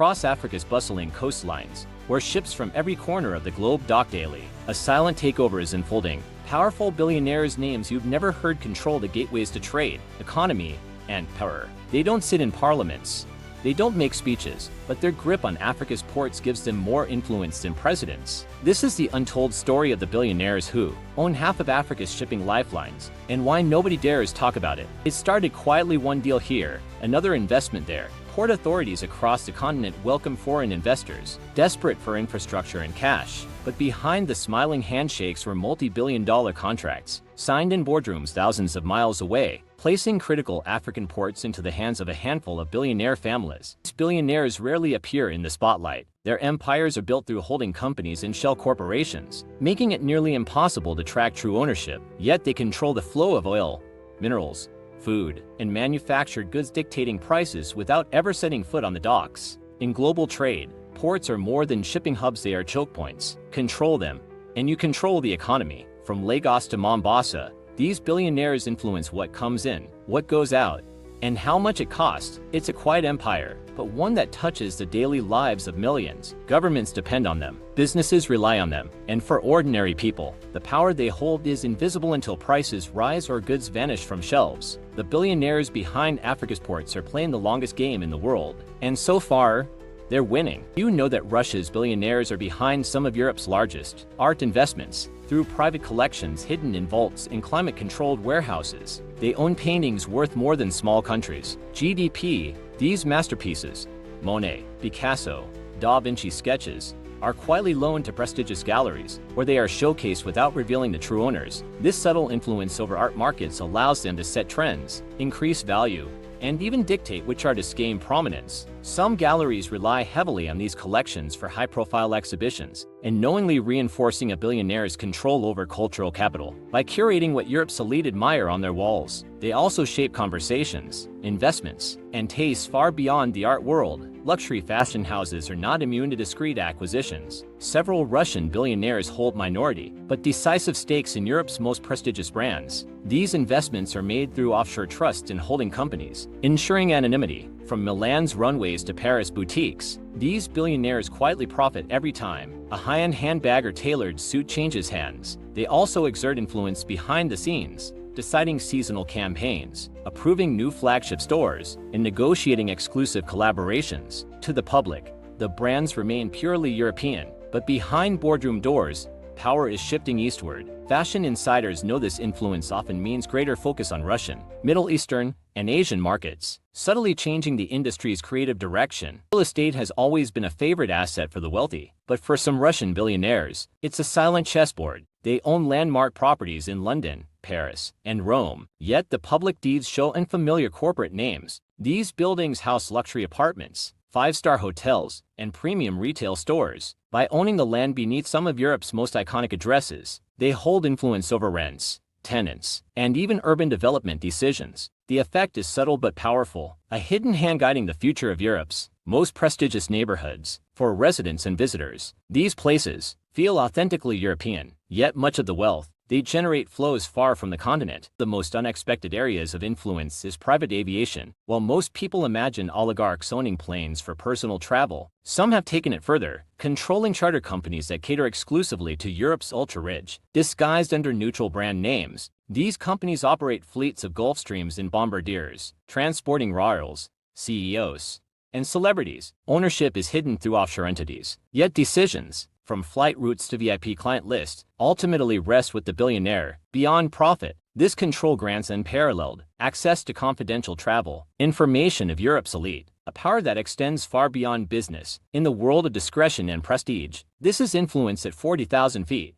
Across Africa's bustling coastlines, where ships from every corner of the globe dock daily, a silent takeover is unfolding. Powerful billionaires' names you've never heard control the gateways to trade, economy, and power. They don't sit in parliaments. They don't make speeches, but their grip on Africa's ports gives them more influence than presidents. This is the untold story of the billionaires who own half of Africa's shipping lifelines, and why nobody dares talk about it. It started quietly, one deal here, another investment there. Port authorities across the continent welcome foreign investors, desperate for infrastructure and cash. But behind the smiling handshakes were multi-billion-dollar contracts, signed in boardrooms thousands of miles away, placing critical African ports into the hands of a handful of billionaire families. These billionaires rarely appear in the spotlight. Their empires are built through holding companies and shell corporations, making it nearly impossible to track true ownership. Yet they control the flow of oil, minerals, food, and manufactured goods, dictating prices without ever setting foot on the docks. In global trade, ports are more than shipping hubs, they are choke points. Control them, and you control the economy. From Lagos to Mombasa, these billionaires influence what comes in, what goes out, and how much it costs. It's a quiet empire, but one that touches the daily lives of millions. Governments depend on them, businesses rely on them, and for ordinary people, the power they hold is invisible until prices rise or goods vanish from shelves. The billionaires behind Africa's ports are playing the longest game in the world, and so far, they're winning. You know that Russia's billionaires are behind some of Europe's largest art investments, through private collections hidden in vaults in climate-controlled warehouses. They own paintings worth more than small countries' GDP. These masterpieces, Monet, Picasso, Da Vinci sketches, are quietly loaned to prestigious galleries, where they are showcased without revealing the true owners. This subtle influence over art markets allows them to set trends, increase value, and even dictate which artists gain prominence. Some galleries rely heavily on these collections for high-profile exhibitions, and knowingly reinforcing a billionaire's control over cultural capital. By curating what Europe's elite admire on their walls, they also shape conversations, investments, and tastes far beyond the art world. Luxury fashion houses are not immune to discreet acquisitions. Several Russian billionaires hold minority, but decisive stakes in Europe's most prestigious brands. These investments are made through offshore trusts and holding companies, ensuring anonymity. From Milan's runways to Paris boutiques, these billionaires quietly profit every time a high-end handbag or tailored suit changes hands. They also exert influence behind the scenes, deciding seasonal campaigns, approving new flagship stores, and negotiating exclusive collaborations. To the public, the brands remain purely European, but behind boardroom doors, power is shifting eastward. Fashion insiders know this influence often means greater focus on Russian, Middle Eastern, and Asian markets, subtly changing the industry's creative direction. Real estate has always been a favorite asset for the wealthy, but for some Russian billionaires, it's a silent chessboard. They own landmark properties in London, Paris, and Rome, yet the public deeds show unfamiliar corporate names. These buildings house luxury apartments, five-star hotels, and premium retail stores. By owning the land beneath some of Europe's most iconic addresses, they hold influence over rents, tenants, and even urban development decisions. The effect is subtle but powerful, a hidden hand guiding the future of Europe's most prestigious neighborhoods. For residents and visitors, these places feel authentically European, yet much of the wealth they generate flows far from the continent. The most unexpected areas of influence is private aviation. While most people imagine oligarchs owning planes for personal travel, some have taken it further, controlling charter companies that cater exclusively to Europe's ultra-rich. Disguised under neutral brand names, these companies operate fleets of Gulfstreams and Bombardiers, transporting royals, CEOs, and celebrities. Ownership is hidden through offshore entities, yet decisions, from flight routes to VIP client lists, ultimately rest with the billionaire. Beyond profit, this control grants unparalleled access to confidential travel, information of Europe's elite, a power that extends far beyond business. In the world of discretion and prestige, this is influence at 40,000 feet.